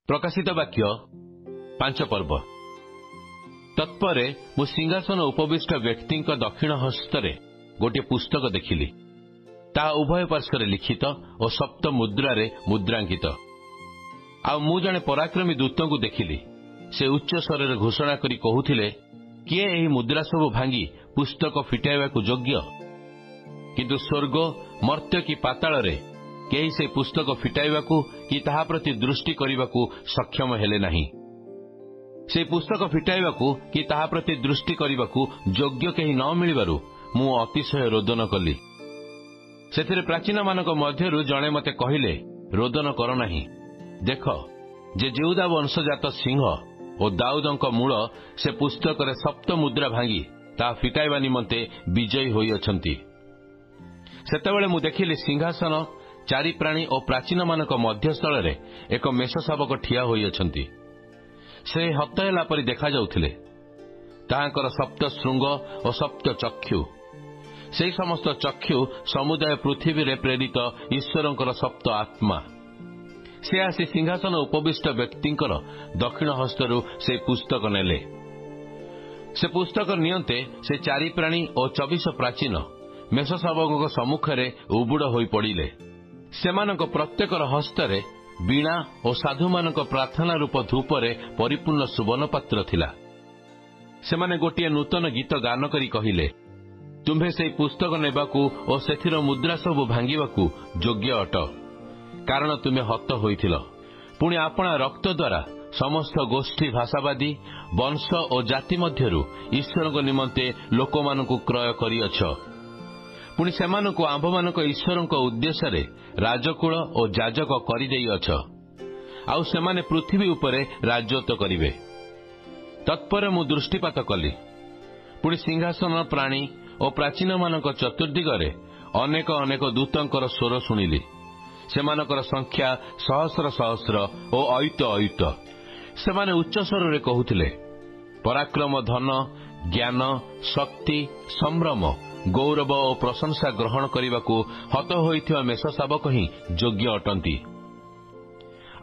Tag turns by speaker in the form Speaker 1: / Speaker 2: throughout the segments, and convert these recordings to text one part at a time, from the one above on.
Speaker 1: प्रकाशित वाक्य 5 पर्व। तत्परे मु सिंहासन उपविष्ट व्यक्ति दक्षिण हस्तरे गोटे पुस्तक देखिली। ता उभय पार्श्वर लिखित और सप्त मुद्रारे मुद्रांकित। आ मु जने पराक्रमी दूत को देखिली। से उच्च स्वर घोषणा करी कहूथिले, किए एही मुद्रा सब भांगी पुस्तक फिटाइबा योग्य? किंतु स्वर्ग मर्त्य कि पाताल रे केही से पुस्तक फिटाइबाकू कि ताहा प्रति दृष्टि करिबाकू सक्षम हेले नहीं। से पुस्तक फिटाइबाकू कि ताहा प्रति दृष्टि करिबाकू योग्य केही न मिलिबारु मु अतिशय रोदन कली। सेथिरे प्राचीन मानक मध्यरु जणे मते कहिले, रोदन कर नाही। देख, जे यहूदा वंशजात सिंह और दाऊदंक मूल से पुस्तक रे सप्त मुद्रा भांगी ता फिटाइबा निमंते विजयी होई अछंती। सेतेबेले मु देखिली सिंहासन, चारि प्राणी और प्राचीन मानक मध्यस्थल रे एक मेष शावक ठिया होई अछंती। से हत हेला परि देखा जाउथिले। ताहांकर सप्त श्रृंग और सप्त चक्षु, से समस्त चक्षु समुदाय पृथ्वी रे प्रेरित ईश्वरंकर सप्त आत्मा। से आसी सिंहासन उपविष्ट व्यक्तिंकर दक्षिण हस्तरु से पुस्तक नेले। से पुस्तक नियंते से चारि प्राणी और 24 प्राचीन मेष शावक सम्मुखरे उबुड़ होई पड़िले। सेमानक प्रत्येकर हस्तरे वीणा और साधु मानक प्रार्थना रूप धूपरे परिपूर्ण सुवर्ण पात्र थिला। सेमाने गोटिए नूतन गीत गान करी कहिले, तुम्भे से पुस्तक नेबाकू और सेथिर मुद्रा सब भांगिबाकू योग्य अट, कारण तुमे हत होइथिल। पुणी आपणा रक्त द्वारा समस्त गोष्ठी भाषावादी वंश और जाति मध्यरु ईश्वरक निमंते लोकमानकू क्रय करिअछ। पुणी सेमानकू आंभमानक ईश्वरक उद्देश्य रे राजकुल और जाजक करिदेइअछ। आउ सेमाने पृथ्वी उपरे राजत्व करिवे। तत्पर मु दृष्टिपात कली। पुणी सिंहासन, प्राणी और प्राचीन मानक चतुर्दिगरे अनेक अनेक दूतंकर स्वर शुणिली। सेमानकर संख्या सहस्र सहस्र और अयुत अयुत। सेमाने उच्च स्वर रे कहूथिले, पराक्रम, धन, ज्ञान, शक्ति, संभ्रम, गौरव और प्रशंसा ग्रहण करने हत होइथिबा मेष शावक ही योग्य अटंती।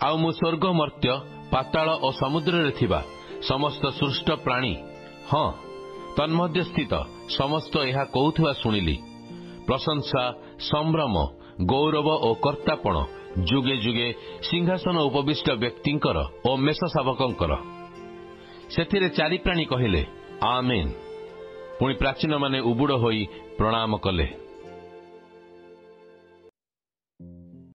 Speaker 1: आउ मु स्वर्ग, मर्त्य, पाताल और समुद्र रे थिबा समस्त सृष्ट प्राणी, हाँ तन्मध्य स्थित समस्त यह कहूथिबा शुणिली, प्रशंसा, संभ्रम, गौरव और कर्तापण जुगे जुगे सिंहासन उपविष्ट व्यक्तिंकर और मेष शावकंकर। सेथिरे चारि प्राणी कहिले, आमेन। पुणी प्राचीन माने उबुड़ होई प्रणाम कले।